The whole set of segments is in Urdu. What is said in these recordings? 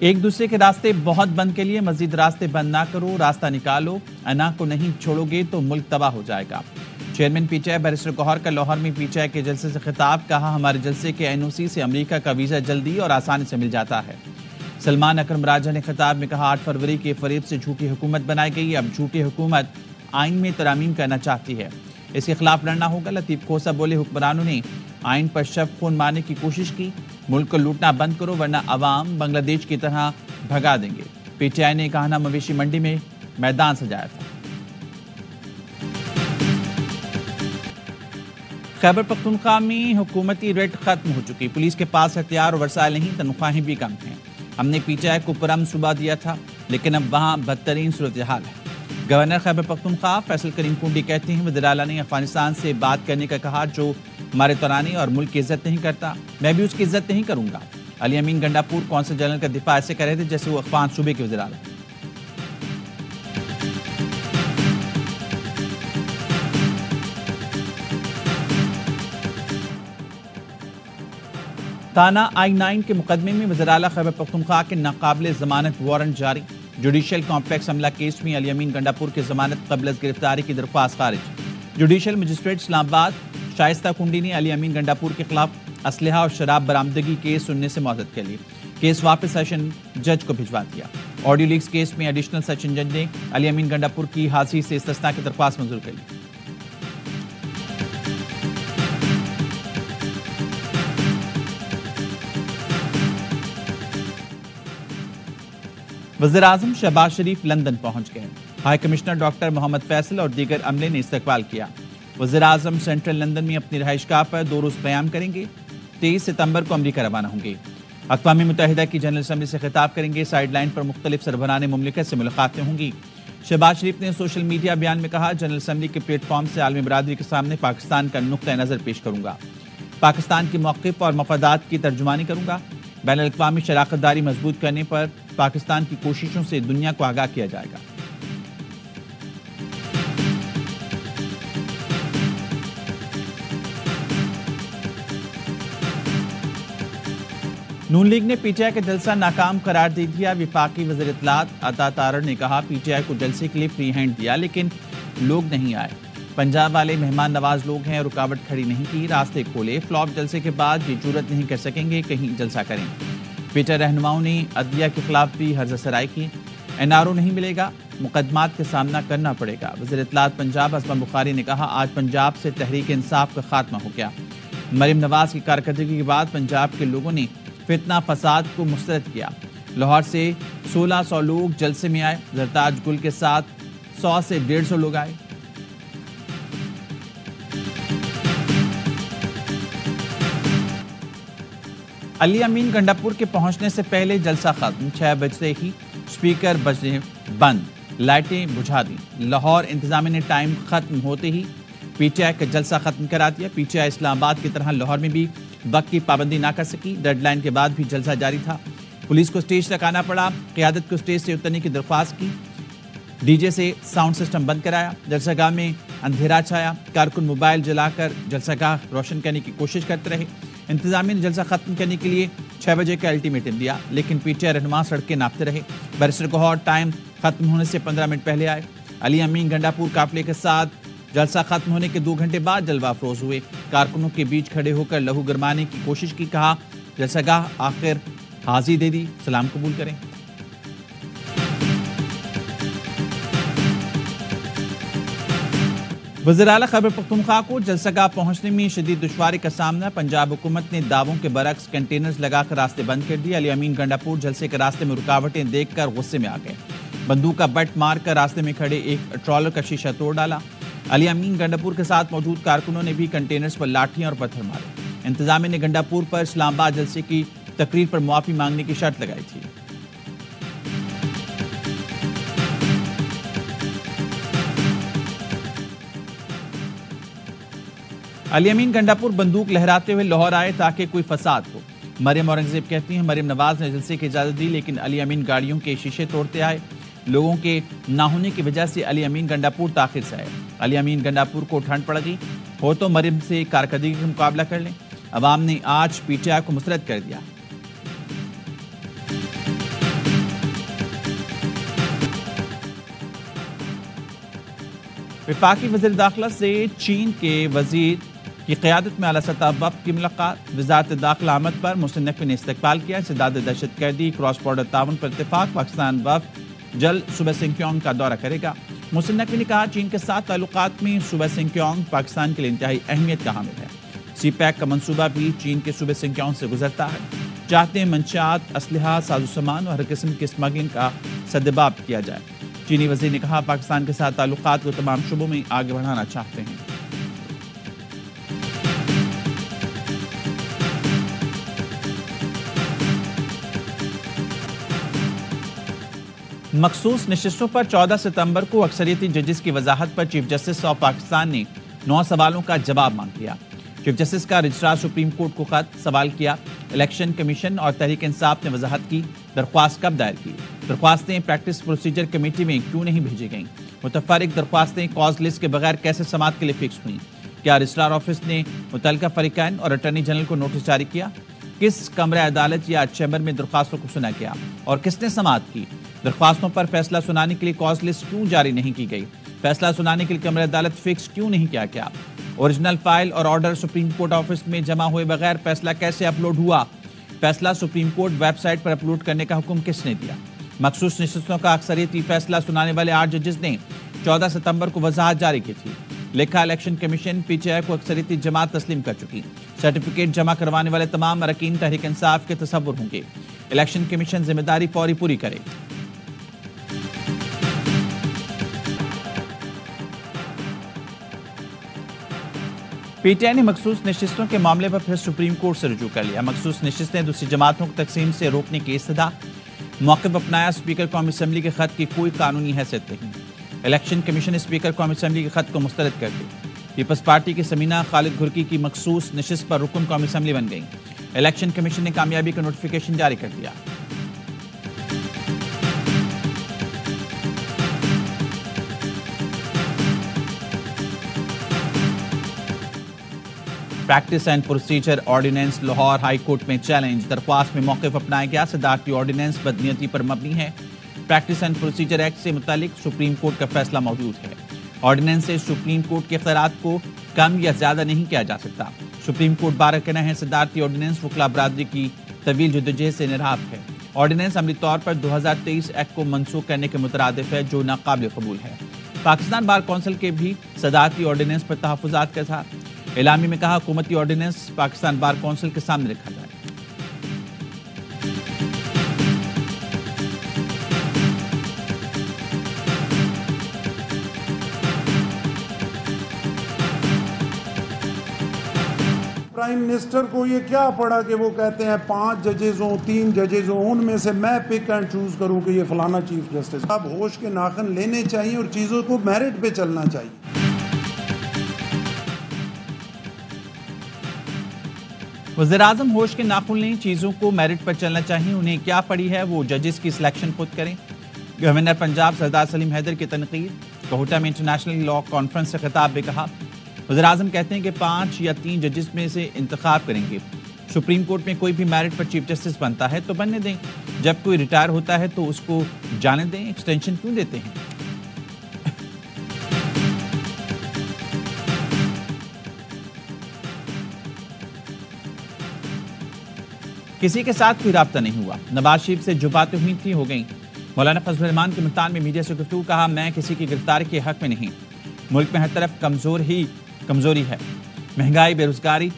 ایک دوسرے کے راستے بہت بند کے لیے مزید راستے بند نہ کرو، راستہ نکالو، انا کو نہیں چھوڑو گے تو ملک تباہ ہو جائے گا۔ Chairman P T I barrister Gohar کا لاہور میں پی ٹی آئی کے جلسے سے خطاب، کہا ہمارے جلسے کے این او سی سے امریکہ کا ویزا جلدی اور آسانی سے مل جاتا ہے۔ سلمان اکرم راجہ نے خطاب میں کہا 8 فروری کے فریب سے جھوٹی حکومت بنائی گئی، اب جھوٹی حکومت آئین میں ترامیم کرنا چاہتی ہے، اس کے خلاف لڑنا ہوگا۔ لطیف کھوسہ بولے حکمرانوں نے آئین پر شب خون مارنے کی کوشش کی، ملک کو لوٹنا بند کرو ورنہ عوام بنگلہ دیش کی طرح بھگا دیں گے۔ پی ٹی آئی نے کہانا مویشی منڈی میں میدان سجایا تھا۔ خیبر پختونخوا میں حکومتی ریٹ ختم ہو چکی، پولیس کے پاس ہتھیار اور وسائل نہیں، تنخواہیں بھی کم ہیں۔ ہم نے پی ٹی آئی کو پرامن صوبہ دیا تھا لیکن اب وہاں بدترین صورتحال ہے۔ گورنر خیبر پختونخوا فیصل کریم کنڈی کہتے ہیں وزیر اعلیٰ نے افغانستان سے بات کرنے کا کہا جو ہمارے ترانے اور ملک کی عزت نہیں کرتا، میں بھی اس کی عزت نہیں کروں گا۔ علی امین گنڈاپور کونسل جنرل کا دفاع ایسے کر رہے تھے جیسے وہ افغان صوبے کے وزیر اعلیٰ۔ تانا I-9 کے مقدمے میں وزیر اعلیٰ خیبر پختونخوا کے ناقابل ضمانت وارنٹ جاری، جوڈیشل کمپلیکس حملہ کیس میں علی امین گنڈاپور کی ضمانت قبل از گرفتاری کی درخواست خارج۔ جوڈیشل مجسٹریٹ اسلام آباد شائستہ کنڈی نے علی امین گنڈاپور کے خلاف اسلحہ اور شراب برآمدگی کیس سننے سے معذرت کر لی، کیس واپس سیشن جج کو بھجوا دیا۔ آڈیو لیکس کیس میں ایڈیشنل سیشن جج نے علی امین گنڈاپور کی حاضری سے استثناء کی درخواست منظور کر لی۔ وزیر اعظم شہباز شریف لندن پہنچ گئے، ہائی کمشنر ڈاکٹر محمد فیصل اور دیگر عملے نے استقبال کیا۔ وزیر اعظم سینٹرل لندن میں اپنی رہائش گاہ پر 2 روز قیام کریں گے، 23 ستمبر کو امریکہ روانہ ہوں گے۔ اقوام متحدہ کی جنرل اسمبلی سے خطاب کریں گے، سائیڈ لائن پر مختلف سربراہان مملکت سے ملاقاتیں ہوں گی۔ شہباز شریف نے سوشل میڈیا بیان میں کہا جنرل اسمبلی کے پلیٹ فارم سے عالمی برادری کے سامنے پاکستان کا نقطہ نظر پیش کروں گا، پاکستان کے موقف اور مفادات کی ترجمانی کروں گا، بین الاقوامی شراکت داری مضبوط کرنے پر پاکستان کی کوششوں سے دنیا کو آگاہ کیا جائے گا۔ نون لیگ نے پی ٹی آئی کا جلسہ ناکام قرار دے دیا، وفاقی وزیر اطلاعات عطا تارڑ نے کہا پی ٹی آئی کو جلسے کے لیے فری ہینڈ دیا لیکن لوگ نہیں آئے، پنجاب والے مہمان نواز لوگ ہیں، رکاوٹ کھڑی نہیں کی، راستے کھولے، فلاپ جلسے کے بعد یہ جرت نہیں کر سکیں گے کہیں جلسہ کریں۔ پی ٹی آئی رہنماؤں نے عدلیہ کے خلاف بھی ہرزہ سرائی کی، این آر او نہیں ملے گا، مقدمات کا سامنا کرنا پڑے گا۔ وزیر اطلاعات پنجاب اسما بخاری نے کہا آج پنجاب سے تحریک انصاف کا خاتمہ ہو گیا، مریم نواز کی کارکردگی کے بعد پنجاب کے لوگوں نے فتنہ فساد کو مسترد کیا۔ لاہور سے 1600 لوگ جلسے میں آئے، زرتاج گل کے ساتھ 100 سے 150 لوگ آئے۔ علی امین گنڈاپور کے پہنچنے سے پہلے جلسہ ختم، 6 بجتے ہی سپیکر بجنے بند، لائٹیں بجھا دیں۔ لاہور انتظامیہ نے ٹائم ختم ہوتے ہی پی ٹی آئی کا جلسہ ختم کرا دیا۔ پی ٹی آئی اسلام آباد کی طرح لاہور میں بھی وقت کی پابندی نہ کر سکی، ڈیڈ لائن کے بعد بھی جلسہ جاری تھا، پولیس کو سٹیج تک آنا پڑا، قیادت کو سٹیج سے اترنے کی درخواست کی، ڈی جے سے ساؤنڈ سسٹم بند کرایا، جلسہ گاہ میں اندھیرا چھایا، کارکن موبائل جلا کر جلسہ گاہ روشن کرنے کی کوشش کرتے رہے۔ انتظامیہ نے جلسہ ختم کرنے کے لیے 6 بجے کا الٹیمیٹم دیا لیکن پی ٹی آئی رہنما سڑکیں ناپتے رہے۔ بیرسٹر گوہر ٹائم ختم ہونے سے 15 منٹ پہلے آئے۔ علی امین گنڈاپور قافلے کے ساتھ جلسہ ختم ہونے کے 2 گھنٹے بعد جلوہ افروز ہوئے، کارکنوں کے بیچ کھڑے ہو کر لہو گرمانے کی کوشش کی، کہا جلسہ گاہ آخر حاضری دے دی، سلام قبول کریں۔ وزیر اعلیٰ خیبر پختونخوا کو جلسہ گاہ پہنچنے میں شدید دشواری کا سامنا، پنجاب حکومت نے دعووں کے برعکس کنٹینرز لگا کر راستے بند کر دیے۔ علی امین گنڈاپور جلسے کے راستے میں رکاوٹیں دیکھ کر غصے میں آ گئے، بندوق کا بٹ مار کر راستے میں کھڑے ایک ٹرالر کا شیشہ توڑ ڈالا۔ علی امین گنڈاپور کے ساتھ موجود کارکنوں نے بھی کنٹینرز پر لاٹھیاں اور پتھر مارے۔ انتظامیہ نے گنڈاپور پر اسلام آباد جلسے کی تقریر پر معافی مانگنے کی شرط لگائی تھی۔ علی امین گنڈاپور بندوق لہراتے ہوئے لاہور آئے تاکہ کوئی فساد ہو، مریم اورنگزیب کہتی ہیں مریم نواز نے جلسے کی اجازت دی لیکن علی امین گاڑیوں کے شیشے توڑتے آئے، لوگوں کے نہ ہونے کی وجہ سے علی امین گنڈاپور تاخیر سے آئے۔ علی امین گنڈاپور کو ٹھنڈ پڑ گئی، ہو تو مریم سے کارکردگی کا مقابلہ کر لیں، عوام نے آج پی ٹی آئی کو مسترد کر دیا۔ وفاقی وزیر داخلہ سے چین کے وزیر کی قیادت میں اعلیٰ سطح وفد کی ملاقات۔ وزارت داخلہ آمد پر محسن نقوی نے استقبال کیا۔ انسداد دہشت گردی، کراس بارڈر تعاون پر اتفاق۔ پاکستان وفد جلد صوبہ سنکیونگ کا دورہ کرے گا۔ محسن نقوی نے کہا چین کے ساتھ تعلقات میں صوبہ سنکیونگ پاکستان کے لیے انتہائی اہمیت کا حامل ہے۔ سی پیک کا منصوبہ بھی چین کے صوبہ سنکیونگ سے گزرتا ہے۔ چاہتے ہیں منشیات، اسلحہ، ساز و سامان اور ہر قسم کی اسمگلنگ کا سدباب کیا جائے۔ چینی وزیر نے کہا پاکستان کے ساتھ تعلقات کو تمام شعبوں میں آگے بڑھانا چاہتے ہیں۔ مخصوص نشستوں پر 14 ستمبر کو اکثریتی ججز کی وضاحت پر چیف جسٹس آف پاکستان نے 9 سوالوں کا جواب مانگ لیا۔ چیف جسٹس کا رجسٹرار سپریم کورٹ کو خط سوال کیا۔ الیکشن کمیشن اور تحریک انصاف نے وضاحت کی۔ درخواست کب دائر کی؟ درخواستیں پریکٹس پروسیجر کمیٹی میں کیوں نہیں بھیجی گئیں؟ متفرق درخواستیں کاز لسٹ کے بغیر کیسے سماعت کے لیے فکس ہوئیں؟ کیا رجسٹرار آفس نے متعلقہ فریقین اور اٹارنی جنرل کو نوٹس جاری کیا؟ کس کمرہ عدالت یا چیمبر میں درخواستوں کو سنا گیا اور کس نے سماعت کی؟ درخواستوں پر فیصلہ سنانے کے لیے کاز لسٹ کیوں جاری نہیں کی گئی؟ فیصلہ سنانے کے لیے کمرہ عدالت فکس کیوں نہیں کیا گیا؟ اوریجنل فائل اور آرڈر سپریم کورٹ آفس میں جمع ہوئے بغیر فیصلہ کیسے اپلوڈ ہوا؟ فیصلہ سپریم کورٹ ویب سائٹ پر اپلوڈ کرنے کا حکم کس نے دیا؟ مخصوص نشستوں کا اکثریتی فیصلہ سنانے والے 8 ججز نے 14 ستمبر کو وضاحت جاری کی تھی۔ لکھا الیکشن کمیشن پی ٹی آئی کو اکثریتی جماعت تسلیم کر چکی۔ سرٹیفکیٹ جمع کروانے والے تمام اراکین تحریک انصاف کے تصور ہوں گے۔ الیکشن کمیشن ذمہ داری فوری پوری کرے۔ پی ٹی آئی نے مخصوص نشستوں کے معاملے پر پھر سپریم کورٹ سے رجوع کر لیا۔ مخصوص نشستیں دوسری جماعتوں کو تقسیم سے روکنے کی استدعا۔ موقف اپنایا، اسپیکر قومی اسمبلی کے خط کی کوئی قانونی حیثیت نہیں۔ الیکشن کمیشن اسپیکر قومی اسمبلی کے خط کو مسترد کر دی۔ پیپلز پارٹی کی سمینہ خالد گھرکی کی مخصوص نشست پر رکن قومی اسمبلی بن گئیں۔ الیکشن کمیشن نے کامیابی کا نوٹیفیکیشن جاری کر دیا۔ Practice and procedure ordinance Lahore high court میں چیلنج۔ درخواست میں موقف اپنایا گیا۔ صدارتی آرڈیننس بدنیتی پر مبنی ہے۔ پریکٹس اینڈ پروسیجر ایکٹ سے متعلق سپریم کورٹ کا فیصلہ موجود ہے۔ آرڈیننس سے سپریم کورٹ کے اختیارات کو کم یا زیادہ نہیں کیا جا سکتا۔ سپریم کورٹ بار کہنا ہے صدارتی آرڈیننس وکلاء برادری کی طویل جدوجہد سے انحراف ہے۔ آرڈیننس عملی طور پر 2023 ایکٹ کو منسوخ کرنے کے مترادف ہے جو ناقابل قبول ہے۔ پاکستان بار کونسل کے بھی صدارتی آرڈیننس پر تحفظات کا تھا۔ اعلامیے میں کہا حکومتی آرڈیننس پاکستان بار کونسل کے سامنے رکھا جائے۔ پرائم منسٹر کو یہ کیا پڑا کہ وہ کہتے ہیں 5 ججز ہوں 3 ججز ہوں، ان میں سے میں پک اینڈ چوز کروں کہ یہ فلانا چیف جسٹس۔ اب ہوش کے ناخن لینے چاہیے اور چیزوں کو میرٹ پہ چلنا چاہیے۔ وزیراعظم ہوش کے ناخن لیں، چیزوں کو میرٹ پر چلنا چاہیے۔ انہیں کیا پڑی ہے وہ ججز کی سلیکشن خود کریں۔ گورنر پنجاب سردار سلیم حیدر کی تنقید۔ کوہٹا میں انٹرنیشنل لا کانفرنس سے خطاب میں کہا وزیراعظم کہتے ہیں کہ 5 یا 3 ججز میں سے انتخاب کریں گے۔ سپریم کورٹ میں کوئی بھی میرٹ پر چیف جسٹس بنتا ہے تو بننے دیں، جب کوئی ریٹائر ہوتا ہے تو اس کو جانے دیں، ایکسٹینشن کیوں دیتے ہیں؟ کسی کے ساتھ کوئی رابطہ نہیں ہوا۔ نواز شریف سے جو باتیں ہوئی تھیں ہو گئیں۔ مولانا فضل الرحمان کے ملتان میں میڈیا سے گفتگو، کہا میں کسی کی گرفتاری کے حق میں نہیں۔ ملک میں ہر طرف کمزوری ہے، مہنگائی، بے روزگاری،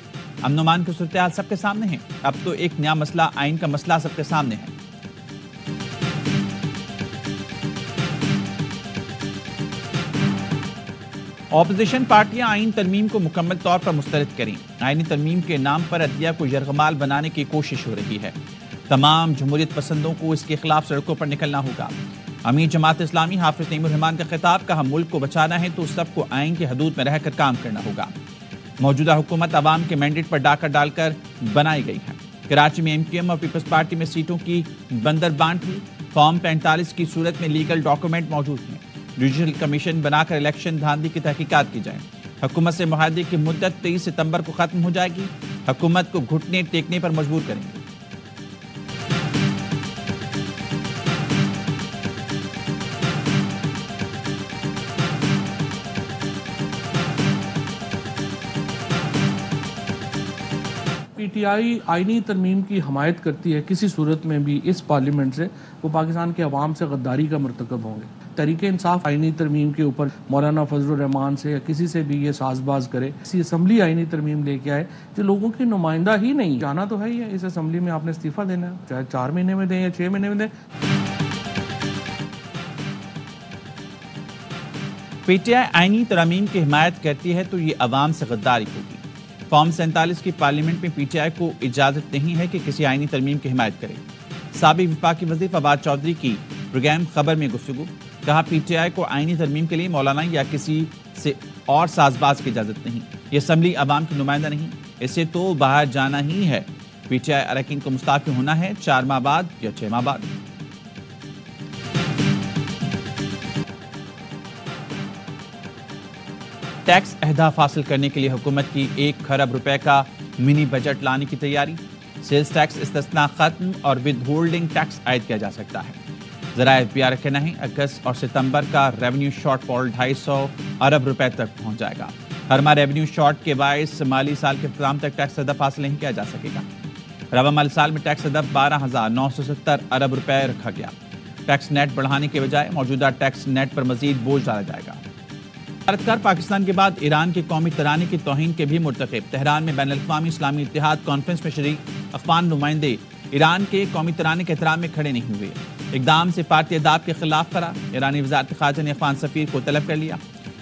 امن و امان کی صورتحال سب کے سامنے ہے۔ اب تو ایک نیا مسئلہ آئین کا مسئلہ سب کے سامنے ہے۔ اپوزیشن پارٹیاں آئین ترمیم کو مکمل طور پر مسترد کریں۔ آئینی ترمیم کے نام پر عدلیہ کو یرغمال بنانے کی کوشش ہو رہی ہے۔ تمام جمہوریت پسندوں کو اس کے خلاف سڑکوں پر نکلنا ہوگا۔ امیر جماعت اسلامی حافظ نعیم الرحمان کا خطاب، کہا ملک کو بچانا ہے تو سب کو آئین کی حدود میں رہ کر کام کرنا ہوگا۔ موجودہ حکومت عوام کے مینڈیٹ پر ڈاکہ ڈال کر بنائی گئی ہے۔ کراچی میں ایم کیو ایم اور پیپلز پارٹی میں سیٹوں کی بندر بانٹ ہوئی۔ فارم 45 کی صورت میں لیگل ڈاکومنٹ موجود ہیں۔ جوڈیشل کمیشن بنا کر الیکشن دھاندلی کی تحقیقات کی جائیں۔ حکومت سے معاہدے کی مدت 23 ستمبر کو ختم ہو جائے گی. حکومت کو گھٹنے ٹیکنے پر مجبور کریں گے. پی ٹی آئی آئینی ترمیم کی حمایت کرتی ہے کسی صورت میں بھی اس پارلیمنٹ سے، وہ پاکستان کے عوام سے غداری کا مرتکب ہوں گے. تحریک انصاف آئینی ترمیم کے اوپر مولانا فضل الرحمان سے یا کسی سے بھی یہ ساز باز کرے، اسی اسمبلی آئینی ترمیم لے کے آئے جو لوگوں کی نمائندہ ہی نہیں. جانا تو ہے ہی ہے، اس اسمبلی میں آپ نے استعفیٰ دینا ہے، چاہے 4 مہینے میں دیں یا 6 مہینے میں دیں. پی ٹی آئی آئینی ترامیم کی حمایت کرتی ہے تو یہ عوام سے غداری ہوگی. فارم 47 کی پارلیمنٹ میں پی ٹی آئی کو اجازت نہیں ہے کہ کسی آئینی ترمیم کی حمایت کرے. سابق وفاقی وزیر فواد چودھری کی پروگرام خبر میں گفتگو. کہا پی ٹی آئی کو آئینی ترمیم کے لیے مولانا یا کسی سے اور ساز باز کی اجازت نہیں. یہ اسمبلی عوام کی نمائندہ نہیں، اسے تو باہر جانا ہی ہے. پی ٹی آئی اراکین کو مستعفی ہونا ہے 4 ماہ بعد یا 6 ماہ بعد. ٹیکس اہداف حاصل کرنے کے لیے حکومت کی 1 خرب روپے کا منی بجٹ لانے کی تیاری. سیلز ٹیکس استثناء ختم اور ود ہولڈنگ ٹیکس عائد کیا جا سکتا ہے. ذرائع پی آر کا کہنا ہے اگست اور ستمبر کا ریونیو شارٹ فال 250 ارب روپے تک پہنچ جائے گا. ہر ماہ ریونیو شارٹ کے باعث مالی سال کے اختتام تک ٹیکس ہدف حاصل نہیں کیا جا سکے گا. رواں مالی سال میں ٹیکس ہدف 12,970 ارب روپے رکھا گیا. ٹیکس نیٹ بڑھانے کے بجائے موجودہ ٹیکس نیٹ پر مزید بوجھ ڈالا جائے گا. بھارتکار پاکستان کے بعد ایران کے قومی ترانے کی توہین کے بھی مرتکب. تہران میں بین الاقوامی اسلامی اتحاد کانفرنس میں شریک افغان نمائندے ایران کے قومی ترانے کے احترام میں کھڑے نہیں ہوئے. اقدام سے بھارتی اداب کے خلاف قرار. ایرانی وزارت خارجہ نے افغان سفیر کو طلب کر لیا.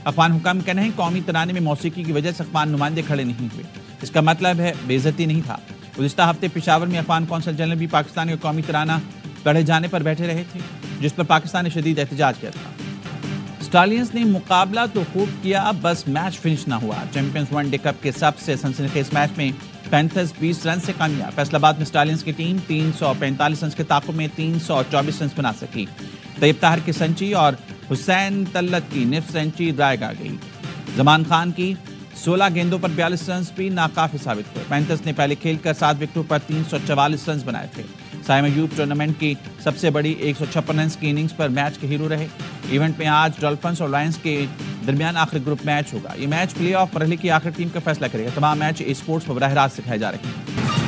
افغان حکام کہتے ہیں قومی ترانے میں موسیقی کی وجہ سے افغان نمائندے کھڑے نہیں ہوئے. اس کا مطلب ہے بے عزتی نہیں تھا. گزشتہ ہفتے پشاور میں افغان کونسل جنرل بھی پاکستان کے قومی ترانہ پڑھے جانے پر بیٹھے رہے تھے، جس پر پاکستان نے شدید احتجاج کیا تھا. اسٹالینز نے مقابلہ تو خوب کیا، بس میچ فنش نہ ہوا. چیمپئنز ون ڈے کپ کے سب سے سنسنیخیز میچ میں پینتھرز 20 رن سے کامیاب. فیصل آباد میں اسٹالینز کی ٹیم 345 رنز کے تعاقب میں 324 رنز بنا سکی. طیب طاہر کی سنچری اور حسین طلت کی نصف سنچری ڈرائیو آ گئی. زمان خان کی 16 گیندوں پر 42 رنز بھی ناکافی ثابت ہوئے. پینتھرز نے پہلے کھیل کر 7 وکٹوں پر 344 رنز بنائے تھے. سائم ایوب ٹورنامنٹ کی سب سے بڑی 156 رنز کی اننگز پر میچ کے ہیرو رہے. ایونٹ میں آج ڈولفنز اور لائنز کے درمیان آخری گروپ میچ ہوگا. یہ میچ پلے آف مرحلے کی آخری ٹیم کا فیصلہ کرے گا. تمام میچ ای اسپورٹس پر براہ راست سکھائے جا رہے ہیں.